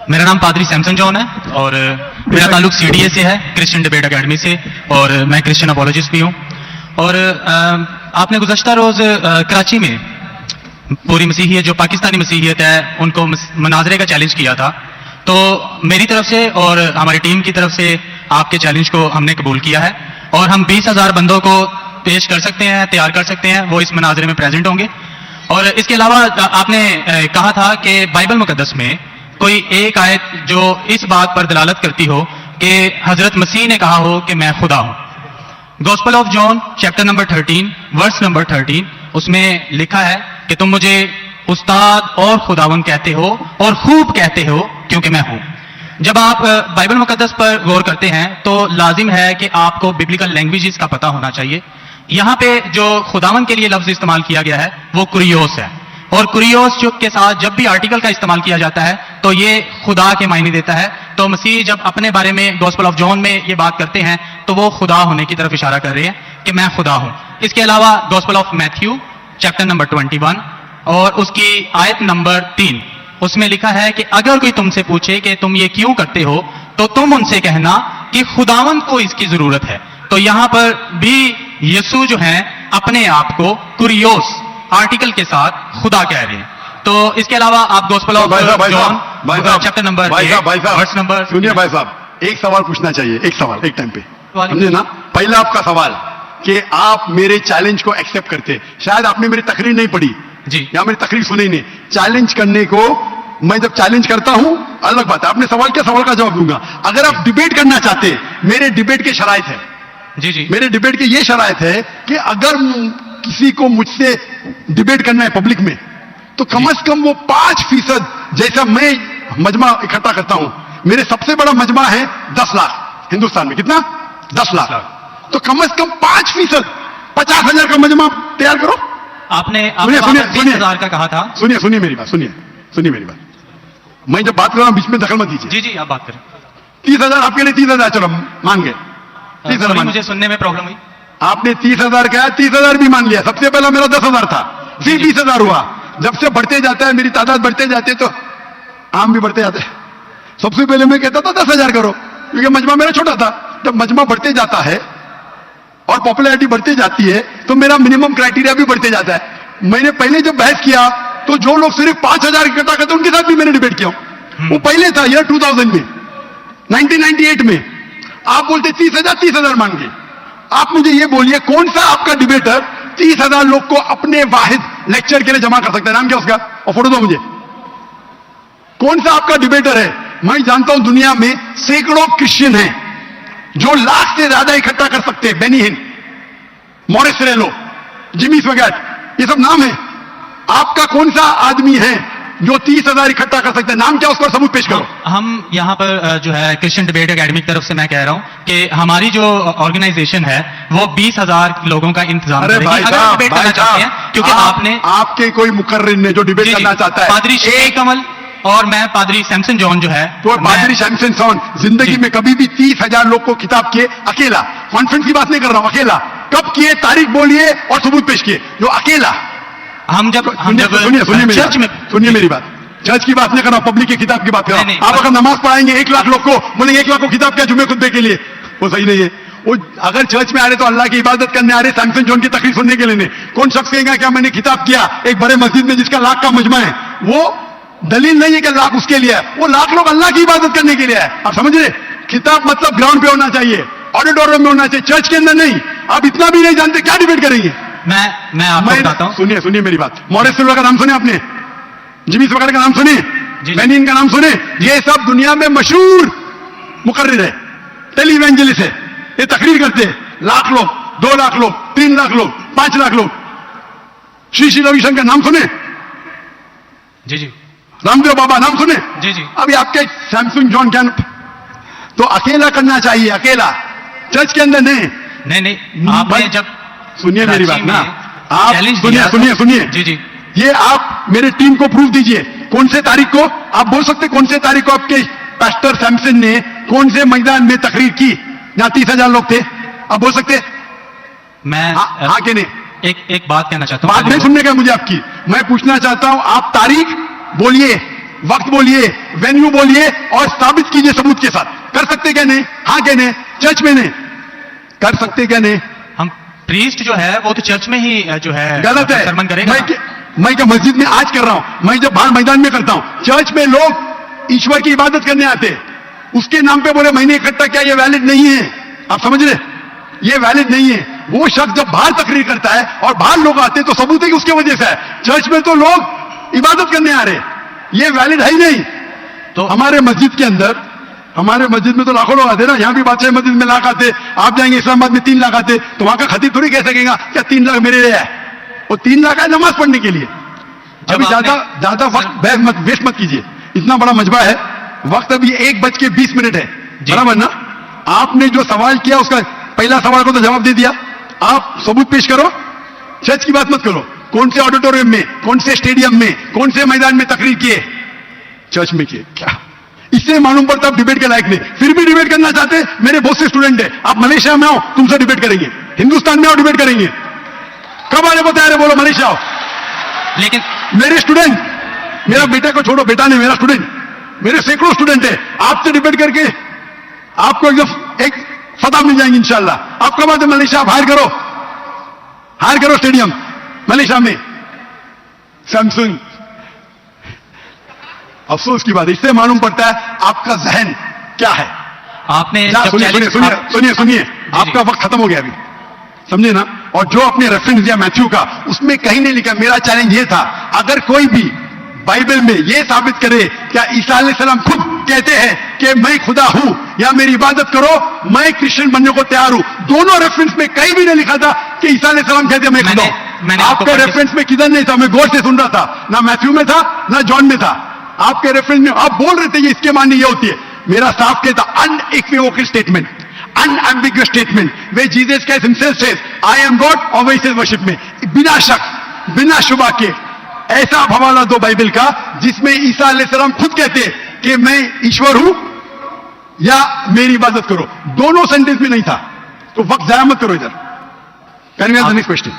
मेरा नाम पादरी सैमसन जॉन है और मेरा ताल्लुक सीडीए से है, क्रिश्चियन डिबेट एकेडमी से, और मैं क्रिश्चियन अपोलॉजिस्ट भी हूँ। और आपने गुज़श्ता रोज़ कराची में पूरी मसीहियत, जो पाकिस्तानी मसीहियत है, उनको मनाजरे का चैलेंज किया था। तो मेरी तरफ से और हमारी टीम की तरफ से आपके चैलेंज को हमने कबूल किया है और हम 20,000 बंदों को पेश कर सकते हैं, तैयार कर सकते हैं, वो इस मनाजरे में प्रेजेंट होंगे। और इसके अलावा आपने कहा था कि बाइबल मुकद्दस में कोई एक आयत जो इस बात पर दलालत करती हो कि हजरत मसीह ने कहा हो कि मैं खुदा हूं। Gospel of John chapter number 13 verse number 13, उसमें लिखा है कि तुम मुझे उस्ताद और खुदावन कहते हो और खूब कहते हो क्योंकि मैं हूं। जब आप बाइबल मुकद्दस पर गौर करते हैं तो लाजिम है कि आपको बिब्लिकल लैंग्वेजेस का पता होना चाहिए। यहां पे जो खुदावन के लिए लफ्ज इस्तेमाल किया गया है वो कुरियोस है, और कुरियोस के साथ जब भी आर्टिकल का इस्तेमाल किया जाता है तो ये खुदा के मायने देता है। तो मसीह जब अपने बारे में गॉस्पेल ऑफ जॉन में ये बात करते हैं तो वो खुदा होने की तरफ इशारा कर रहे हैं कि मैं खुदा हूं। इसके अलावा gospel of Matthew chapter number 21 और उसकी आयत नंबर 3, उसमें लिखा है कि अगर कोई तुमसे पूछे कि तुम ये क्यों करते हो तो तुम उनसे कहना कि खुदावंद को इसकी जरूरत है। तो यहां पर भी यीशु जो है अपने आप को कुरियोस आर्टिकल के साथ खुदा कह रहे हैं। तो इसके अलावा आप gospel of John chapter number 8 verse number, सुनिए भाई साहब, एक सवाल पूछना चाहिए, एक सवाल एक टाइम पे, समझे ना। पहला आपका सवाल कि आप मेरे चैलेंज को एक्सेप्ट करते, शायद आपने मेरी तकरीर नहीं पढ़ी जी, या मेरी तकरीर सुनी नहीं। चैलेंज करने को मैं जब चैलेंज करता हूं अलग बात है, आपने सवाल क्या, सवाल का जवाब दूंगा। अगर आप डिबेट करना चाहते, मेरे डिबेट के शराइत है, जी जी, मेरे डिबेट के ये शराइत है कि अगर किसी को मुझसे डिबेट करना है पब्लिक में तो कम से कम वो 5% जैसा मैं मजमा इकट्ठा करता हूं। मेरे सबसे बड़ा मजमा है 10 लाख हिंदुस्तान में, कितना 10 लाख, तो कम से कम 5%, 50,000 का मजमा तैयार करो। आपने 20,000 का कहा था। सुनिए मेरी बात, सुनिए मेरी बात। मैं जब बात कर रहा हूं बीच में दखल मत दीजिए। जी जी, आप बात करें। 30,000 आपके लिए, 30,000 चलो मान गए, 30,000 मुझे सुनने में प्रॉब्लम हुई। आपने 30,000 कहा, 30,000 भी मान लिया। सबसे पहला मेरा 10,000 था, फिर 20,000 हुआ। जब से बढ़ते जाता है, मेरी तादाद बढ़ते जाते तो आम भी बढ़ते जाते हैं। सबसे पहले मैं कहता था 10,000 करो, क्योंकि मजमा मेरा छोटा था। जब मजमा बढ़ते जाता है और पॉपुलैरिटी बढ़ती जाती है तो मेरा मिनिमम क्राइटेरिया भी बढ़ते जाता है। मैंने पहले जब बहस किया तो जो लोग सिर्फ 5,000 इकट्ठा करते उनके साथ भी मैंने डिबेट किया। वो पहले था ईयर 2000 में, 1998 में। आप बोलते 30,000 मांगे। आप मुझे ये बोलिए कौन सा आपका डिबेटर 30,000 लोग को अपने वाहिद लेक्चर के लिए जमा कर सकता है? नाम क्या उसका, और फोटो दो मुझे। कौन सा आपका डिबेटर है? मैं जानता हूं दुनिया में सैकड़ों क्रिश्चियन हैं जो लाख से ज्यादा इकट्ठा कर सकते हैं। बेनी हिन, मॉरिस रेलो, जिमी स्वैगट, ये सब नाम है। आपका कौन सा आदमी है जो 30,000 इकट्ठा कर सकते हैं? नाम क्या, उसका सबूत पेश करो। हम यहाँ पर जो है क्रिश्चियन डिबेट एकेडमी की तरफ से मैं कह रहा हूँ कि हमारी जो ऑर्गेनाइजेशन है वो 20,000 लोगों का इंतजाम अरे भाई साहब, क्योंकि आपने आपके कोई मुकर्रिर ने जो डिबेट करना चाहता है, पादरी शेख कमल और मैं पादरी सैमसन जॉन जो है, तो पादरी सैमसन जॉन जिंदगी में कभी भी 30,000 लोग को खिताब किए अकेला, कॉन्फ्रेंस की बात नहीं कर रहा हूं, अकेला कब किए, तारीख बोलिए और सबूत पेश किए, जो अकेला। हम जब सुनिए मेरी बात, चर्च की बात नहीं कर रहा हूं, पब्लिक की किताब की बात कर रहा हूं। आप अगर नमाज पढ़ाएंगे 1 लाख लोग को, बोलेंगे 1 लाख को किताब क्या जुमे खुतबे के लिए, वो सही नहीं है। वो अगर चर्च में आ रहे तो अल्लाह की इबादत करने आ रहे, सैमसन जॉन की तकरीर सुनने के लिए नहीं। कौन शख्स कहेगा क्या मैंने किताब किया एक बड़े मस्जिद में जिसका लाख का मजमा है? वो दलील नहीं है कि लाख उसके लिए है, वो लाख लोग अल्लाह की इबादत करने के लिए है। आप समझ रहे? किताब मतलब ग्राउंड पे होना चाहिए, ऑडिटोरियम में होना चाहिए, चर्च के अंदर नहीं। आप इतना भी नहीं जानते, क्या डिबेट करेंगे? मैं आपको बताता हूं। सुनिए मेरी बात। मॉरिस सिल्वा का नाम सुने आपने? जिमी स्वैगट का नाम सुने? बेनिन का नाम सुने? ये सब दुनिया में मशहूर मुकर्रिर है, टेलीवेंजलिस्ट है। ये तकरीर करते हैं, लाख लोग, 2 लाख लोग, 3 लाख लोग, 5 लाख लोग। श्री रविशंकर नाम सुने? जी जी। रामदेव बाबा नाम सुने? जी जी। अभी आपके सैमसंग जॉन क्या? तो अकेला करना चाहिए, अकेला, चर्च के अंदर नहीं। आपने जब सुनिए मेरी बात ना, आप सुनिए जी जी, ये आप मेरे टीम को प्रूफ दीजिए। कौन से तारीख को आप बोल सकते, कौन से तारीख को आपके पास्टर सैमसन ने कौन से मैदान में तकरीर की जहां 30,000 लोग थे? आप बोल सकते? मैं हाँ के नहीं? एक बात कहना चाहता हूँ। बात नहीं सुनने का मुझे आपकी, मैं पूछना चाहता हूं, आप तारीख बोलिए वक्त बोलिए, वेन्यू बोलिए और साबित कीजिए सबूत के साथ। कर सकते क्या नहीं? हाँ क्या नहीं? चर्च में नहीं कर सकते क्या नहीं? हम प्रीस्ट जो है वो तो चर्च में ही जो है गलत है। सरमन करेगा। मैं क्या मस्जिद में आज कर रहा हूं, मैं जब बाहर मैदान में करता हूं। चर्च में लोग ईश्वर की इबादत करने आते हैं, उसके नाम पे बोले मैंने इकट्ठा किया, ये वैलिड नहीं है। आप समझ रहे? ये वैलिड नहीं है। वो शख्स जब बाहर तकरीर करता है और बाहर लोग आते हैं तो सबूत है कि उसके वजह से है। चर्च में तो लोग इबादत करने आ रहे हैं, ये वैलिड है ही नहीं। तो हमारे मस्जिद के अंदर, हमारे मस्जिद में तो लाखों लोग आते हैं ना। यहां भी बादशाह मस्जिद में लाख आते, आप जाएंगे इस्लामाबाद में 3 लाख आते, तो वहां का खतीब थोड़ी कह सकेगा क्या 3 लाख मेरे लिए है। वो 3 लाख है नमाज पढ़ने के लिए। अभी ज्यादा वक्त वेस्ट मत कीजिए, इतना बड़ा मजबा है। वक्त अभी 1:20 है, बराबर ना? आपने जो सवाल किया उसका पहला सवाल को तो जवाब दे दिया। आप सबूत पेश करो, चर्च की बात मत करो। कौन से ऑडिटोरियम में, कौन से स्टेडियम में, कौन से मैदान में तकरीर किए? चर्च में किए। क्या इससे मालूम पड़ता आप डिबेट के लायक नहीं? फिर भी डिबेट करना चाहते? मेरे बहुत से स्टूडेंट है, आप मलेशिया में आओ, तुमसे डिबेट करेंगे। हिंदुस्तान में आओ, डिबेट करेंगे। कब आने को तैयार है? बोलो मलेशिया आओ। लेकिन मेरे स्टूडेंट, मेरा बेटा को छोड़ो, बेटा नहीं, मेरा स्टूडेंट, मेरे सैकड़ों स्टूडेंट है, आपसे डिबेट करके आपको एक फतह मिल जाएंगे इंशाल्लाह। आप कब आते मलेशिया? आप हायर करो स्टेडियम मलेशिया में, सैमसंग। अफसोस की बात, इससे मालूम पड़ता है आपका जहन क्या है। आपने सुनिए, आपका वक्त खत्म हो गया अभी, समझे ना? और जो आपने रेफरेंस दिया मैथ्यू का, उसमें कहीं नहीं लिखा। मेरा चैलेंज ये था, अगर कोई भी बाइबल में ये साबित करे क्या ईसा अलैहिस्सलाम खुद कहते हैं कि मैं खुदा हूं या मेरी इबादत करो, मैं क्रिश्चियन बनने को तैयार हूं। दोनों रेफरेंस में कहीं भी नहीं लिखा था कि ईसा अलैहिस्सलाम कहते मैं खुदा हूं। आपके रेफरेंस में किधर नहीं था? मैं गौर से सुन रहा था, ना मैथ्यू में था ना जॉन में था। आपके रेफरेंस में आप बोल रहे थे ये इसके माननी ये होती है। मेरा साफ कहता unequivocal statement, unambiguous statement, way Jesus Christ himself says I am God, और वैसे वर्शिप में बिना शक बिना शुबा के ऐसा हवाला दो बाइबल का जिसमें ईसा अलैहिस्सलाम खुद कहते कि मैं ईश्वर हूं या मेरी इबादत करो। दोनों सेंटेंस में नहीं था। तो वक्त जाया मत करो इधर। Can we have the next question?